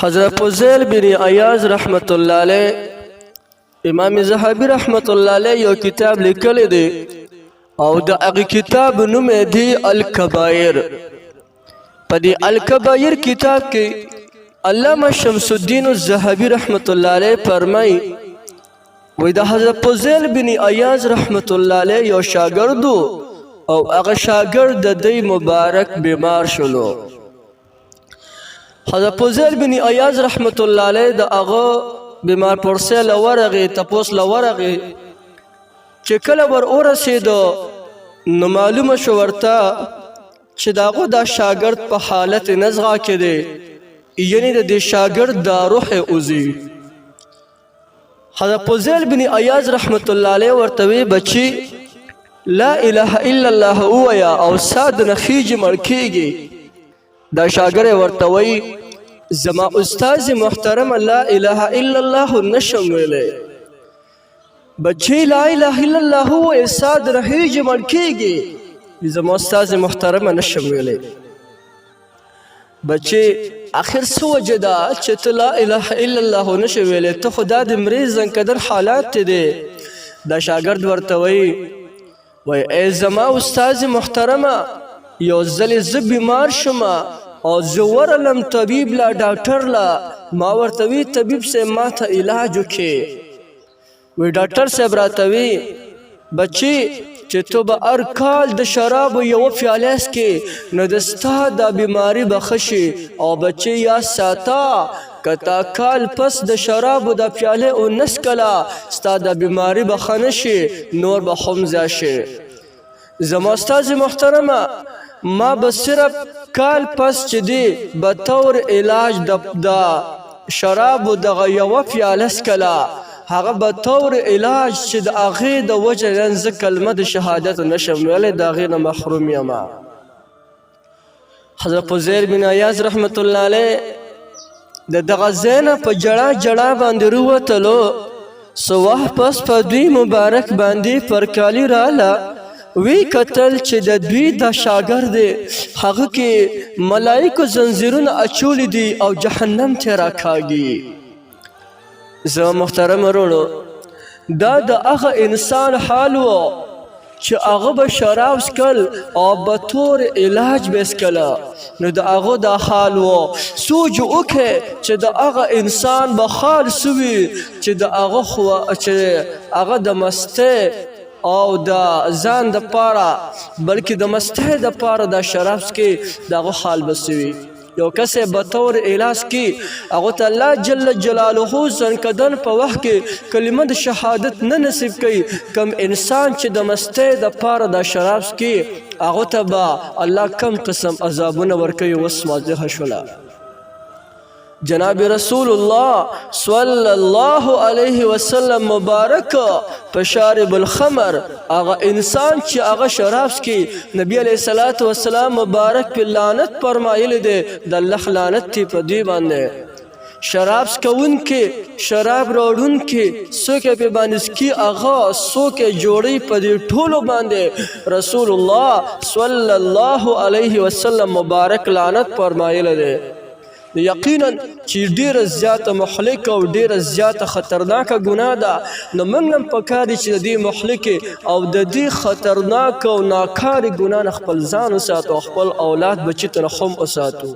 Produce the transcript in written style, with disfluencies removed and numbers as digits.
حضرت فضیل بن عیاض رحمت اللہ علیہ امام زہبی رحمت اللہ علیہ یو کتاب لکلی دی او دا اغی کتاب نوم دی الکبائر. پدی الکبائر کتاب کی علامہ شمس الدین الزہبی رحمت اللہ علیہ فرمائی وی دا حضرت فضیل بن عیاض رحمت اللہ علیہ یو شاگردو او اغا شاگرد دی مبارک بیمار شلو. حضرت فضیل بن عیاض رحمت اللہ علیہ دا اغا بیمار پرسے لورغی تپوس لورغی چکل ور اورسیدو نو معلوم شو ورتا چه داغو دا شاگرد پا حالت نزغا کده یعنی دا شاگرد دا روح اوزی. حضرت فضیل بن عیاض رحمت اللہ علیہ ورتوی بچی لا الہ الا اللہ اویا او ساد نخیج مرکیگی. دا شاگر ورتوی زما استاذ محترم لا الہ الا اللہ نشم ویلے بچی لا الہ الا اللہ اویا ساد نخیج مرکیگی زما استاذ محترم نشم ویلے. بچی آخر سو وجدا چت لا الہ الا اللہ نشم ویلے تو خدا دی مریضن کدر حالات دے. دا شاگرد ورتوی وی اے زما استاذ محترمہ یو زل زب بیمار شما او زورلم طبیب لا ڈاکٹر لا ما ورتوی طبیب سے ما تا علاج کے وی ڈاکٹر سے براتوی بچی چه تو با ارکال د شراب یو فیالیس کے ندستا دا بیماری بخشی او بچی یا ساتا کتا کال پس د شراب دا پیالے او نسکلا ستا دا بیماری بخنشی نور بخمزاشی. زما استاذ محترمہ ما بصرف کال پس چی دی بطور علاج دا شراب دا یو فیالس کلا هغه بطور علاج چی دا آغی دا وجه لنز کلمه دا شهادت نشم ولی دا آغی محروم یما. حضرت فضیل بن عیاض رحمت اللہ علیہ دا دغزینا پا جڑا جڑا باندی روتلو سواح پس پا دوی مبارک باندی پرکالی رالا وی قتل چه دا دوی دا شاگرد حق کے ملائک زنزیرون اچول دی او جہنم تیرا کھاگی. زما محترم رونو دا اغا انسان حالو چه اغا با شراب سکل او بطور علاج بیسکلا نو دا اغا دا حالو سوجو اکے چه دا اغا انسان بخال سوی چه دا اغا دا مستے او دا زان دا پارا بلکہ دا مستے دا پارا دا شراب سکی دا اغا حال بسوی. یو کسی بطور علاج کی اغوط اللہ جل جلالہ زنکدن پا وقت کے کلمہ دا شہادت ننصب کی کم انسان چی دا مستے دا پارا دا شراب کی اغوط با اللہ کم قسم عذابون ورکی واسما دہ شلا. جناب رسول اللہ صلی اللہ علیہ وسلم مبارک پشارب الخمر آغا انسان چی آغا شراب کی نبی علیہ السلام مبارک پی لعنت فرمائل دے دا اللہ لعنت تی پا دی باندے. شراب سکون کے شراب روڑن کے سوکے پی باندس کی آغا سوکے جوڑی پا دی ٹھولو باندے رسول اللہ صلی اللہ علیہ وسلم مبارک لعنت فرمائل دے. یقیناً چی دیر زیادہ محلک او دیر زیادہ خطرناک گناہ دا نو منگلم پکاری چی دی محلک او دی خطرناک او ناکاری گناہ نخپل زان اساتو اخپل اولاد بچی تنخم اساتو.